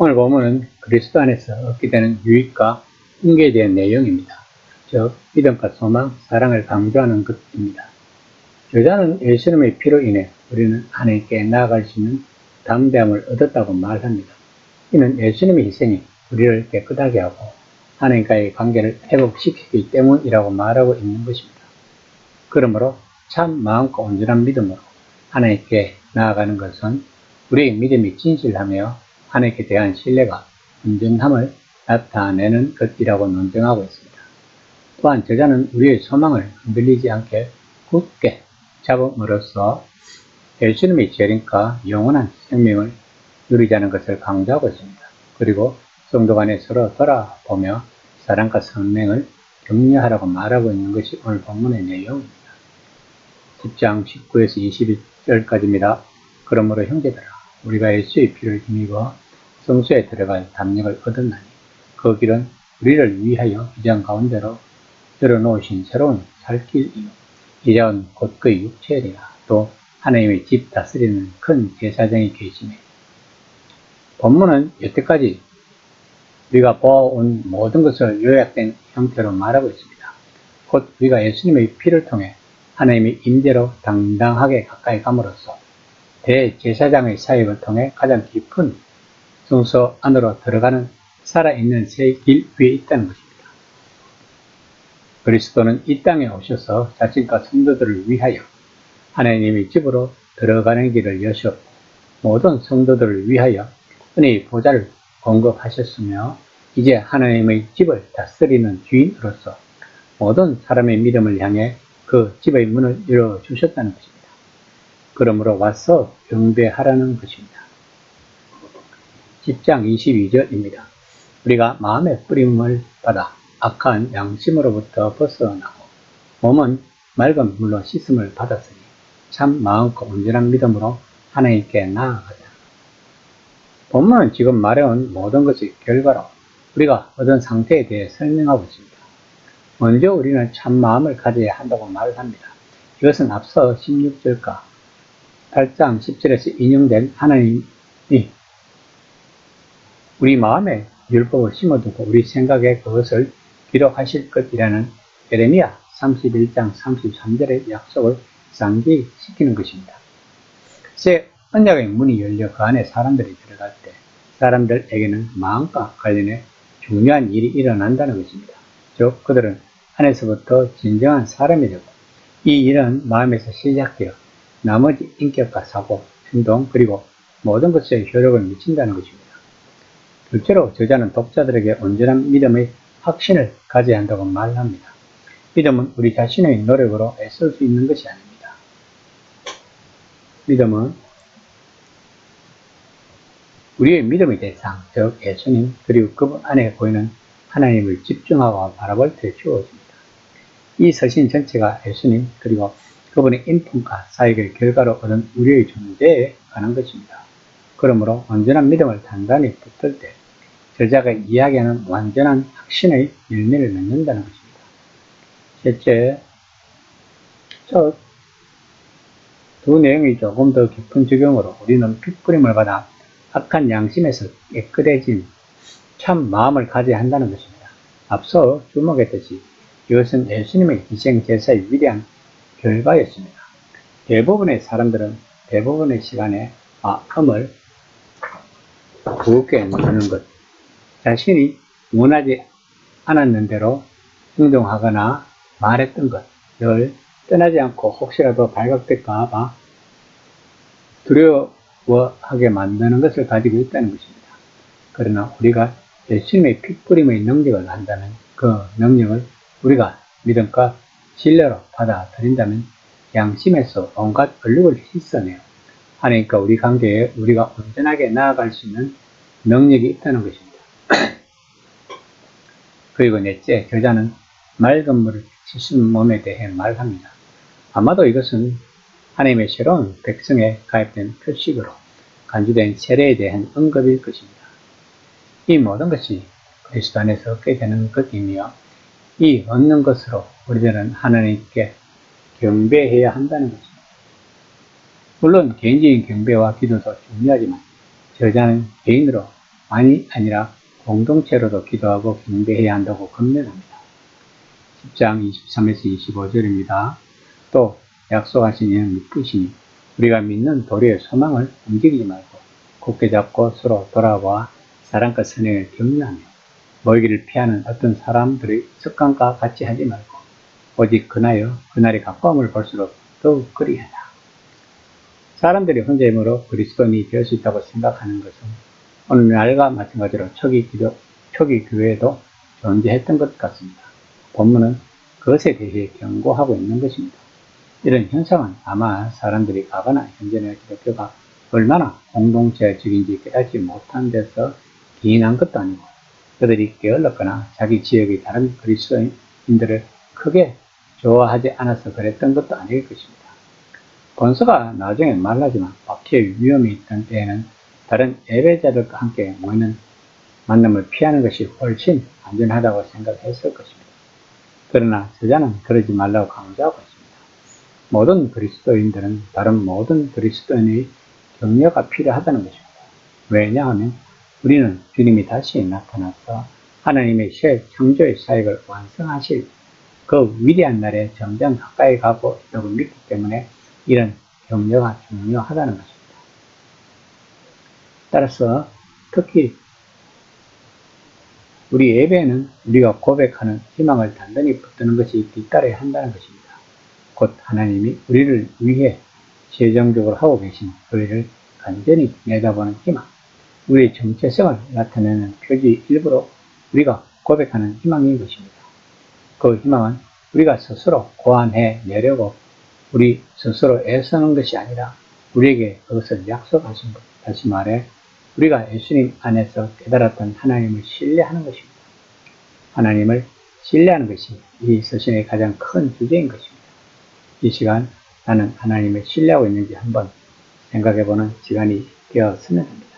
오늘 본문은 그리스도 안에서 얻게 되는 유익과 훈계에 대한 내용입니다. 즉 믿음과 소망, 사랑을 강조하는 것입니다. 저자는 예수님의 피로 인해 우리는 하나님께 나아갈 수 있는 담대함을 얻었다고 말합니다. 이는 예수님의 희생이 우리를 깨끗하게 하고 하나님과의 관계를 회복시키기 때문이라고 말하고 있는 것입니다. 그러므로 참 마음과 온전한 믿음으로 하나님께 나아가는 것은 우리의 믿음이 진실하며 하나님께 대한 신뢰가 온전함을 나타내는 것이라고 논증하고 있습니다. 또한 저자는 우리의 소망을 흔들리지 않게 굳게 잡음으로써 예수님의 재림과 영원한 생명을 누리자는 것을 강조하고 있습니다. 그리고 성도 간에 서로 돌아보며 사랑과 선행을 격려하라고 말하고 있는 것이 오늘 본문의 내용입니다. 10장 19에서 21절까지입니다. 그러므로 형제들아 우리가 예수의 피를 힘입어 성소에 들어갈 담력을 얻었나니 그 길은 우리를 위하여 비장 가운데로 열어놓으신 새로운 살 길이요 이자는 곧 그의 육체이라. 또 하나님의 집 다스리는 큰 제사장이 계시네. 본문은 여태까지 우리가 보아온 모든 것을 요약된 형태로 말하고 있습니다. 곧 우리가 예수님의 피를 통해 하나님의 임재로 당당하게 가까이 감으로써 대제사장의 사역을 통해 가장 깊은 성소 안으로 들어가는 살아있는 새 길 위에 있다는 것입니다. 그리스도는 이 땅에 오셔서 자신과 성도들을 위하여 하나님의 집으로 들어가는 길을 여셨고 모든 성도들을 위하여 은혜의 보좌를 공급하셨으며 이제 하나님의 집을 다스리는 주인으로서 모든 사람의 믿음을 향해 그 집의 문을 열어주셨다는 것입니다. 그러므로 와서 경배하라는 것입니다. 10장 22절입니다. 우리가 마음의 뿌림을 받아 악한 양심으로부터 벗어나고 몸은 맑은 물로 씻음을 받았으니 참 마음과 온전한 믿음으로 하나님께 나아가자. 본문은 지금 말해온 모든 것의 결과로 우리가 얻은 상태에 대해 설명하고 있습니다. 먼저 우리는 참 마음을 가져야 한다고 말을 합니다. 이것은 앞서 16절과 8장 10절에서 인용된 하나님이 우리 마음에 율법을 심어두고 우리 생각에 그것을 기록하실 것이라는 예레미야 31장 33절의 약속을 상기시키는 것입니다. 새 언약의 문이 열려 그 안에 사람들이 들어갈 때 사람들에게는 마음과 관련해 중요한 일이 일어난다는 것입니다. 즉 그들은 안에서부터 진정한 사람이 되고 이 일은 마음에서 시작되어 나머지 인격과 사고, 행동 그리고 모든 것에 효력을 미친다는 것입니다. 둘째로 저자는 독자들에게 온전한 믿음의 확신을 가져야 한다고 말합니다. 믿음은 우리 자신의 노력으로 애쓸 수 있는 것이 아닙니다. 믿음은 우리의 믿음의 대상, 즉 예수님 그리고 그분 안에 보이는 하나님을 집중하고 바라볼 때 주어집니다. 이 서신 전체가 예수님 그리고 그분의 인품과 사역의 결과로 얻은 우리의 존재에 관한 것입니다. 그러므로 온전한 믿음을 단단히 붙들 때 저자가 이야기하는 완전한 확신의 열매를 맺는다는 것입니다. 셋째, 두 내용이 조금 더 깊은 적용으로 우리는 핏부림을 받아 악한 양심에서 깨끗해진 참 마음을 가져야 한다는 것입니다. 앞서 주목했듯이 이것은 예수님의 희생 제사의 위대한 결과였습니다. 대부분의 사람들은 대부분의 시간에 마음을 무겁게 누르는 것, 자신이 원하지 않았는 대로 행동하거나 말했던 것을 떠나지 않고 혹시라도 발각될까봐 두려워하게 만드는 것을 가지고 있다는 것입니다. 그러나 우리가 예수님의 핏부림의 능력을 안다면 그 능력을 우리가 믿음과 신뢰로 받아들인다면 양심에서 온갖 얼룩을 씻어내어 하나님과 우리 관계에 우리가 온전하게 나아갈 수 있는 능력이 있다는 것입니다. 그리고 넷째, 저자는 맑은 물을 씻은 몸에 대해 말합니다. 아마도 이것은 하나님의 새로운 백성에 가입된 표식으로 간주된 세례에 대한 언급일 것입니다. 이 모든 것이 그리스도 안에서 얻게 되는 것이며 이 얻는 것으로 우리들은 하나님께 경배해야 한다는 것입니다. 물론 개인적인 경배와 기도도 중요하지만 저자는 개인으로 만이 아니라 공동체로도 기도하고 경배해야 한다고 권면합니다. 10장 23에서 25절입니다. 또 약속하신 이는 믿으시니 우리가 믿는 도리의 소망을 움직이지 말고 굳게 잡고 서로 돌아와 사랑과 선행을 격려하며 모이기를 피하는 어떤 사람들의 습관과 같이 하지 말고 오직 그나여 그날의 가까움을 볼수록 더욱 그리하라. 사람들이 혼자 힘으로 그리스도인이 될 수 있다고 생각하는 것은 오늘날과 마찬가지로 초기 교회에도 존재했던 것 같습니다. 본문은 그것에 대해 경고하고 있는 것입니다. 이런 현상은 아마 사람들이 과거나 현재의 기독교가 얼마나 공동체적인지 깨닫지 못한 데서 기인한 것도 아니고 그들이 게을렀거나 자기 지역의 다른 그리스도인들을 크게 좋아하지 않아서 그랬던 것도 아닐 것입니다. 본서가 나중에 말하지만 박해의 위험이 있던 때에는 다른 예배자들과 함께 모이는 만남을 피하는 것이 훨씬 안전하다고 생각했을 것입니다. 그러나 저자는 그러지 말라고 강조하고 있습니다. 모든 그리스도인들은 다른 모든 그리스도인의 격려가 필요하다는 것입니다. 왜냐하면 우리는 주님이 다시 나타나서 하나님의 새 창조의 사역을 완성하실 그 위대한 날에 점점 가까이 가고 있다고 믿기 때문에 이런 격려가 중요하다는 것입니다. 따라서 특히 우리 예배에는 우리가 고백하는 희망을 단단히 붙드는 것이 뒤따라야 한다는 것입니다. 곧 하나님이 우리를 위해 최종적으로 하고 계신 그 일을 간절히 내다보는 희망, 우리의 정체성을 나타내는 표지 일부로 우리가 고백하는 희망인 것입니다. 그 희망은 우리가 스스로 고안해 내려고 우리 스스로 애쓰는 것이 아니라 우리에게 그것을 약속하신 것, 다시 말해 우리가 예수님 안에서 깨달았던 하나님을 신뢰하는 것입니다. 하나님을 신뢰하는 것이 이 서신의 가장 큰 주제인 것입니다. 이 시간 나는 하나님을 신뢰하고 있는지 한번 생각해보는 시간이 되었으면 합니다.